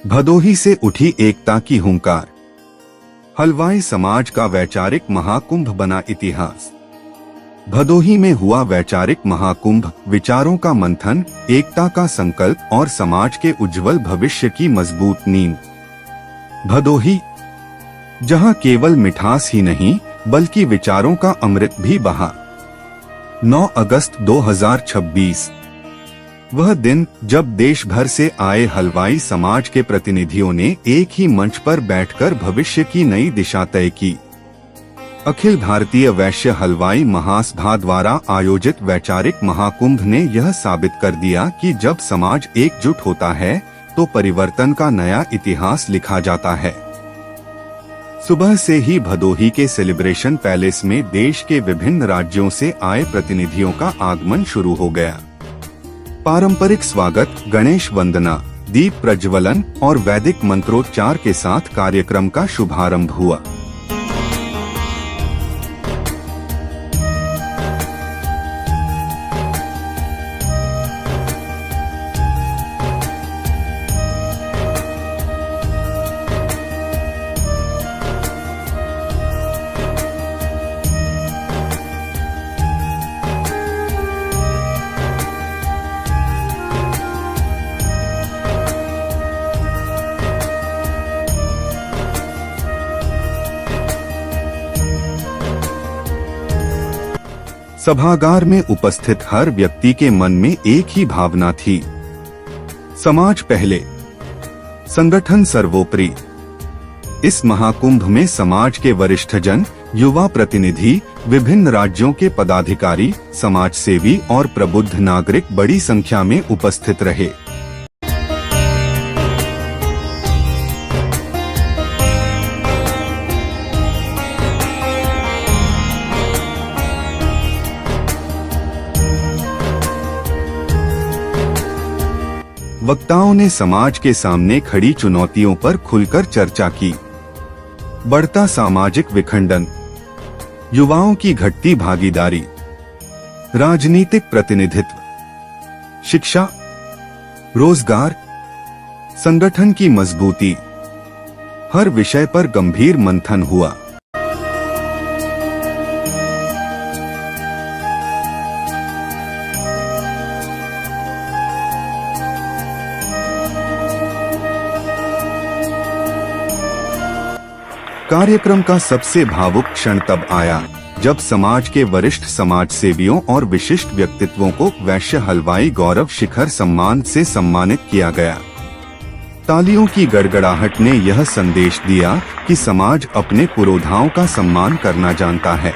भदोही से उठी एकता की हुंकार। हलवाई समाज का वैचारिक महाकुंभ बना इतिहास। भदोही में हुआ वैचारिक महाकुंभ विचारों का मंथन, एकता का संकल्प और समाज के उज्जवल भविष्य की मजबूत नींव। भदोही, जहां केवल मिठास ही नहीं बल्कि विचारों का अमृत भी बहा। 9 अगस्त 2026 वह दिन जब देश भर से आए हलवाई समाज के प्रतिनिधियों ने एक ही मंच पर बैठकर भविष्य की नई दिशा तय की। अखिल भारतीय वैश्य हलवाई महासभा द्वारा आयोजित वैचारिक महाकुंभ ने यह साबित कर दिया कि जब समाज एकजुट होता है तो परिवर्तन का नया इतिहास लिखा जाता है। सुबह से ही भदोही के सेलिब्रेशन पैलेस में देश के विभिन्न राज्यों से आए प्रतिनिधियों का आगमन शुरू हो गया। पारंपरिक स्वागत, गणेश वंदना, दीप प्रज्वलन और वैदिक मंत्रोच्चार के साथ कार्यक्रम का शुभारंभ हुआ। सभागार में उपस्थित हर व्यक्ति के मन में एक ही भावना थी, समाज पहले, संगठन सर्वोपरि। इस महाकुंभ में समाज के वरिष्ठजन, युवा प्रतिनिधि, विभिन्न राज्यों के पदाधिकारी, समाजसेवी और प्रबुद्ध नागरिक बड़ी संख्या में उपस्थित रहे। वक्ताओं ने समाज के सामने खड़ी चुनौतियों पर खुलकर चर्चा की। बढ़ता सामाजिक विखंडन, युवाओं की घटती भागीदारी, राजनीतिक प्रतिनिधित्व, शिक्षा, रोजगार, संगठन की मजबूती, हर विषय पर गंभीर मंथन हुआ। कार्यक्रम का सबसे भावुक क्षण तब आया जब समाज के वरिष्ठ समाजसेवियों और विशिष्ट व्यक्तित्वों को वैश्य हलवाई गौरव शिखर सम्मान से सम्मानित किया गया। तालियों की गड़गड़ाहट ने यह संदेश दिया कि समाज अपने पुरोधाओं का सम्मान करना जानता है।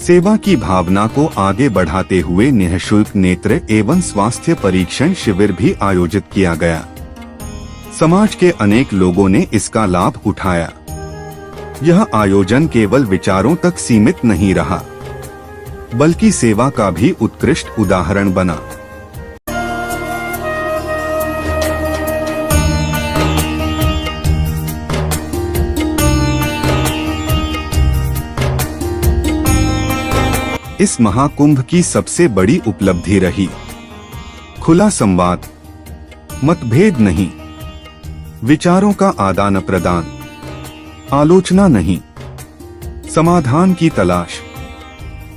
सेवा की भावना को आगे बढ़ाते हुए निःशुल्क नेत्र एवं स्वास्थ्य परीक्षण शिविर भी आयोजित किया गया। समाज के अनेक लोगों ने इसका लाभ उठाया। यह आयोजन केवल विचारों तक सीमित नहीं रहा, बल्कि सेवा का भी उत्कृष्ट उदाहरण बना। इस महाकुंभ की सबसे बड़ी उपलब्धि रही खुला संवाद, मतभेद नहीं, विचारों का आदान प्रदान, आलोचना नहीं, समाधान की तलाश,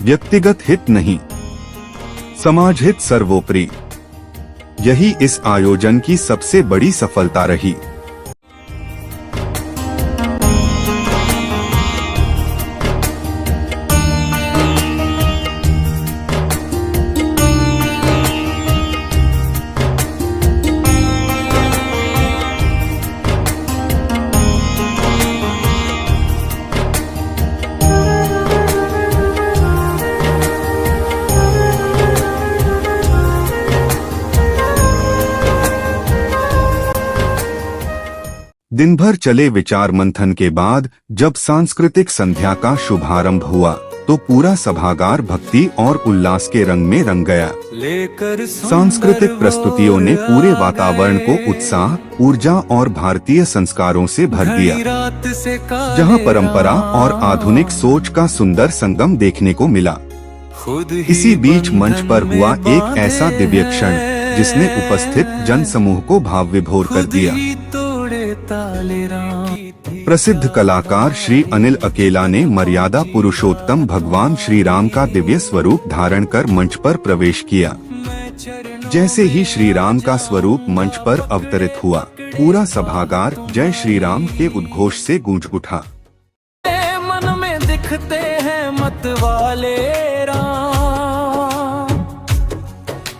व्यक्तिगत हित नहीं, समाज हित सर्वोपरि। यही इस आयोजन की सबसे बड़ी सफलता रही। दिन भर चले विचार मंथन के बाद जब सांस्कृतिक संध्या का शुभारंभ हुआ तो पूरा सभागार भक्ति और उल्लास के रंग में रंग गया। सांस्कृतिक प्रस्तुतियों ने पूरे वातावरण को उत्साह, ऊर्जा और भारतीय संस्कारों से भर दिया, जहां परंपरा और आधुनिक सोच का सुंदर संगम देखने को मिला। इसी बीच मंच पर हुआ एक ऐसा दिव्य क्षण जिसने उपस्थित जन समूह को भाव विभोर कर दिया। प्रसिद्ध कलाकार श्री अनिल अकेला ने मर्यादा पुरुषोत्तम भगवान श्री राम का दिव्य स्वरूप धारण कर मंच पर प्रवेश किया। जैसे ही श्री राम का स्वरूप मंच पर अवतरित हुआ, पूरा सभागार जय श्री राम के उद्घोष से गूंज उठा। मन में दिखते हैं मत वाले राम,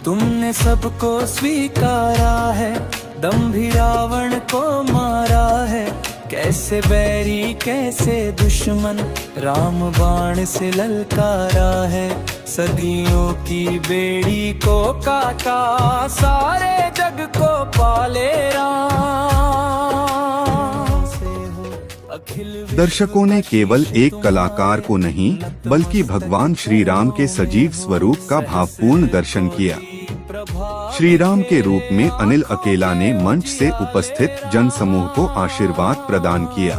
तुमने सबको स्वीकारा है, दम भी रावण को मारा है। कैसे बैरी कैसे दुश्मन, राम बाण से ललकारा है। सदियों की बेड़ी को काटा, सारे जग को पाले राम से हो अखिल। दर्शकों ने केवल एक कलाकार को नहीं, बल्कि भगवान श्री राम के सजीव स्वरूप का भावपूर्ण दर्शन किया। श्री राम के रूप में अनिल अकेला ने मंच से उपस्थित जन समूह को आशीर्वाद प्रदान किया।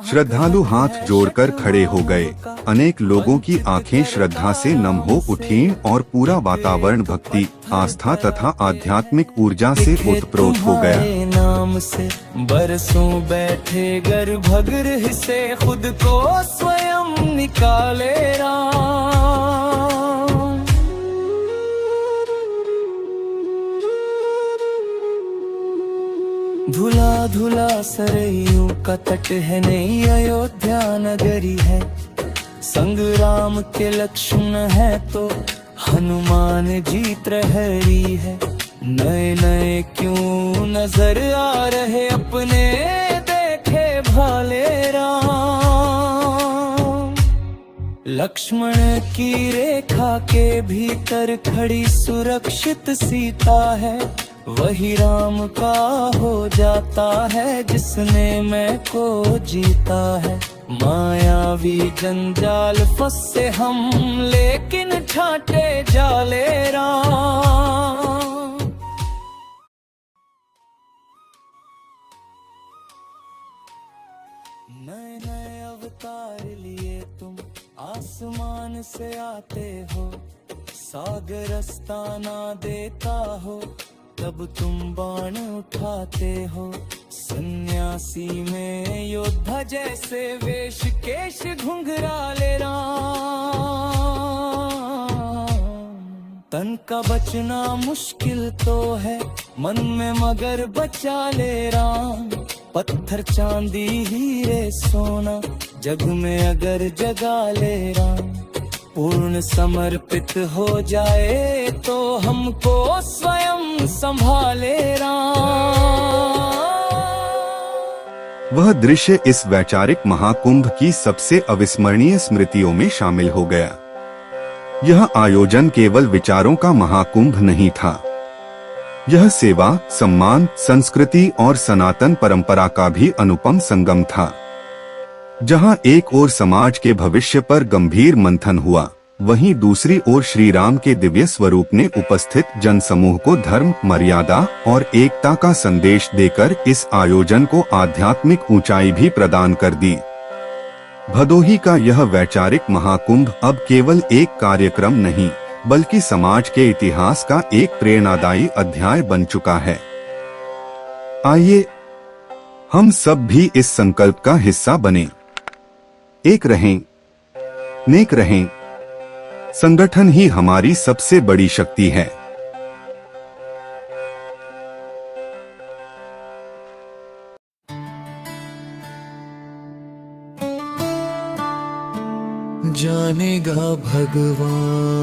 श्रद्धालु हाथ जोड़कर खड़े हो गए। अनेक लोगों की आंखें श्रद्धा से नम हो उठीं और पूरा वातावरण भक्ति, आस्था तथा आध्यात्मिक ऊर्जा से ओतप्रोत हो गया। नाम से बरसों बैठे गर्भगृह से खुद को स्वयं निकाले राम। धुला धुला सरयू का तट है, नई अयोध्या नगरी है। संग्राम के लक्ष्मण है तो हनुमान जी प्रहरी है। नए नए क्यों नजर आ रहे अपने देखे भाले राम। लक्ष्मण की रेखा के भीतर खड़ी सुरक्षित सीता है। वही राम का हो जाता है जिसने मैं को जीता है। मायावी जंजाल फंसे हम, लेकिन छाटे जाले राम। नए नए अवतार लिए तुम आसमान से आते हो। सागर अस्ताना देता हो तब तुम बाण उठाते हो। सन्यासी में योद्धा जैसे वेश केश घुंघराले राम। तन का बचना मुश्किल तो है, मन में मगर बचा ले राम। पत्थर चांदी हीरे सोना, जग में अगर जगा ले राम। पूर्ण समर्पित हो जाए तो हमको स्वयं संभाले राम। वह दृश्य इस वैचारिक महाकुंभ की सबसे अविस्मरणीय स्मृतियों में शामिल हो गया। यह आयोजन केवल विचारों का महाकुंभ नहीं था, यह सेवा, सम्मान, संस्कृति और सनातन परंपरा का भी अनुपम संगम था। जहां एक ओर समाज के भविष्य पर गंभीर मंथन हुआ, वहीं दूसरी ओर श्री राम के दिव्य स्वरूप ने उपस्थित जनसमूह को धर्म, मर्यादा और एकता का संदेश देकर इस आयोजन को आध्यात्मिक ऊंचाई भी प्रदान कर दी। भदोही का यह वैचारिक महाकुंभ अब केवल एक कार्यक्रम नहीं, बल्कि समाज के इतिहास का एक प्रेरणादायी अध्याय बन चुका है। आइए हम सब भी इस संकल्प का हिस्सा बने। एक रहें, नेक रहें। संगठन ही हमारी सबसे बड़ी शक्ति है। जानेगा भगवान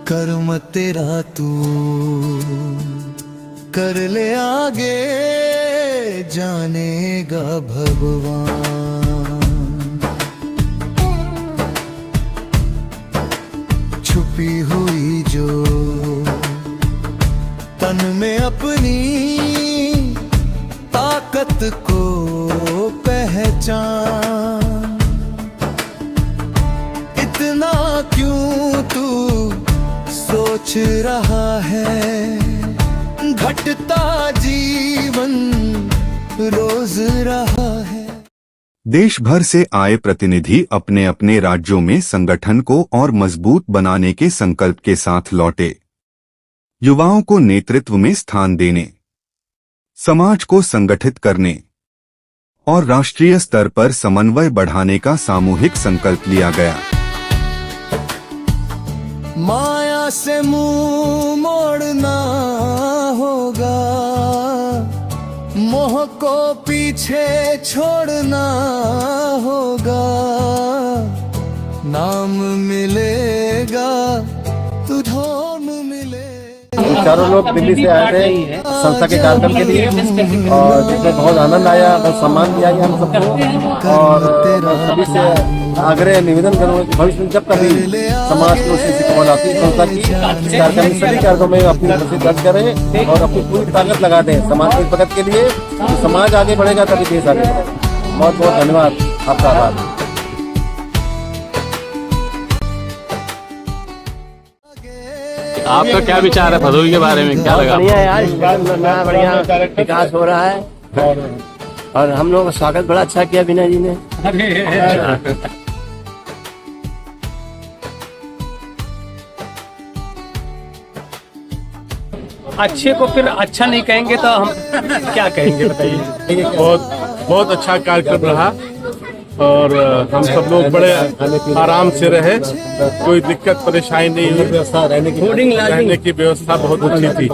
कर्म तेरा तू कर ले आगे, जानेगा भगवान। छुपी हुई जो तन में अपनी ताकत को पहचान। इतना क्यों तू सोच रहा है, घटता जीवन रोज रहा है। देश भर से आए प्रतिनिधि अपने अपने राज्यों में संगठन को और मजबूत बनाने के संकल्प के साथ लौटे। युवाओं को नेतृत्व में स्थान देने, समाज को संगठित करने और राष्ट्रीय स्तर पर समन्वय बढ़ाने का सामूहिक संकल्प लिया गया। माया से मुंह मोड़ना होगा, मोह को पीछे छोड़ना होगा। नाम मिलेगा तो धन मिलेगा। चारों लोग दिल्ली से आए थे संस्था के कार्यक्रम के लिए और जिसमें बहुत आनंद आया, बहुत सम्मान दिया गया हम सबको। और सभी से आग्रह निवेदन करूंगा कि भविष्य में जब कभी समाज को उसी कॉल आती है संस्था की इस कार्यक्रम में सभी कार्यक्रमों में अपनी उपस्थिति दर्ज करें और अपनी पूरी ताकत लगा दें समाज की प्रगति के लिए। तो समाज आगे बढ़ेगा तभी देश आगे बढ़ेगा। बहुत बहुत धन्यवाद, आपका आभार। आपका क्या विचार है भदोही के बारे में, क्या लगा? बढ़िया यार, इस बार नया बढ़िया विकास हो रहा है और हम लोगों का स्वागत बड़ा अच्छा किया विनय जी ने। अच्छे को फिर अच्छा नहीं कहेंगे तो हम क्या कहेंगे बताइए। बहुत अच्छा कार्यक्रम रहा और हम सब लोग बड़े आराम से रहे, कोई दिक्कत परेशानी नहीं हुई। रहने की व्यवस्था बहुत अच्छी थी।